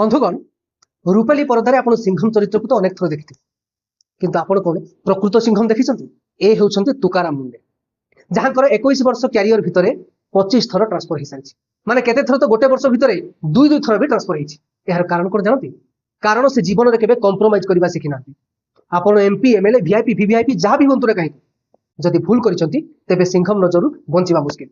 बंधुगण रूपाली परदारे आपण सिंघम चरित्र को तो अनेक थर देखि किंतु आपण कोन प्रकृत सिंघम देखिसंती ए हेउछंती तुकाराम मुंडे जहाँकर 21 वर्ष क्यारियर भितरे 25 थर ट्रांसफर हो सारी माने केते थर तो गोटे वर्ष भितरे दुई दुई थर भी ट्रांसफर होइछि एहर कारण कोन जानती कारण से जीवन रे केबे कंप्रोमाइज करबा सिखि नांती आपण एमपी एमएलए वीआईपी वीवीआईपी जहाँ भी बंतुरे कहीं जदि भूल करिसंती तेबे सिंघम नजरु बंचिबा मुश्किल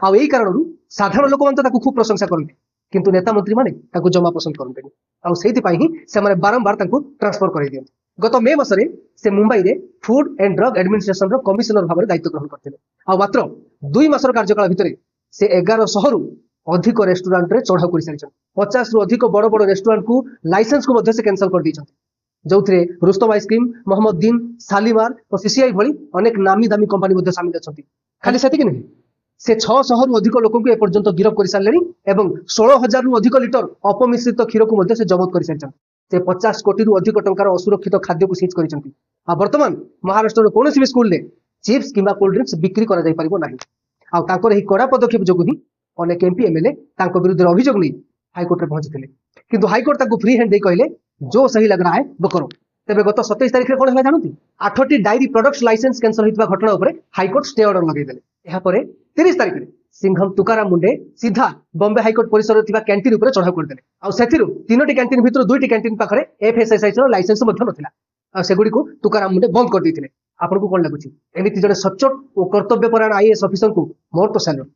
आ एई कारणरु साधारण लोक मन ताकू खूब प्रशंसा करबे किंतु नेता मंत्री माने ताकू जमा पसंद करबेनी आ सेति पई ही से माने बारंबार ताकू ट्रांसफर करै दियंती गत मे मासरे से मुंबई रे फूड एंड ड्रग एडमिनिस्ट्रेशन रो कमिशनर भाव दायित्व ग्रहण करथिले आ मात्र 2 मासर कार्यकाल भितरे से 1100 रु अधिक रेस्टोरेंट रे चढ़ाऊ कर सारी 50 रु अधिक बड़ बड़ रेस्टोरेंट को लाइसेंस को मध्य से कैंसल कर दी जो रुस्तम आइसक्रीम मोहम्मद दिन शालीमार और सीसीआई भली अनेक नामी दामी कंपनी मध्य सामिल अच्छा खाली से नहीं से 600 रु अधिक लोक एपर्यंत गिरफ कर सारे और 16,000 रु अधिक लिटर अपमिश्रित क्षीर को मध्य से जबत कर सारी से 50 कोटी रु अधिक टंकार असुरक्षित खाद्य को सीज कर बर्तमान महाराष्ट्र कौन भी स्कूल में चिप्स किंबा कोल्ड ड्रिंक्स बिक्री कर कड़ा पदक्षेप जो ही अनेक एमपी एमएलए विरुद्ध अभियोग नहीं हाइकोर्ट में पहुंची किंतु हाइकोर्ट फ्री हैंड दे कहले जो सही लग रहा है वो करो तेज गत 27 तारीख में कौन है जानती 8टी डायरी प्रोडक्ट्स लाइसेंस कैंसल होता घटना उपर हाइकोर्ट स्टे ऑर्डर लगेदेले यापर 30 तारीख में सिंघम तुकाराम मुंडे सीधा बॉम्बे हाइकोर्ट परिसर कैंटीन उपर चढ़ाऊ करदे और 3टी कैंटीन भितर 2टी कैंटीन पाखे एफएसएसआई लाइसेंस ना सेगुड़ी को तुकाराम मुंडे बंद कर देते आपको कौन लगुच एमती जड़े सचोट और कर्तव्यपरायण आईएएस ऑफिसर को मोर तो सैल्यूट।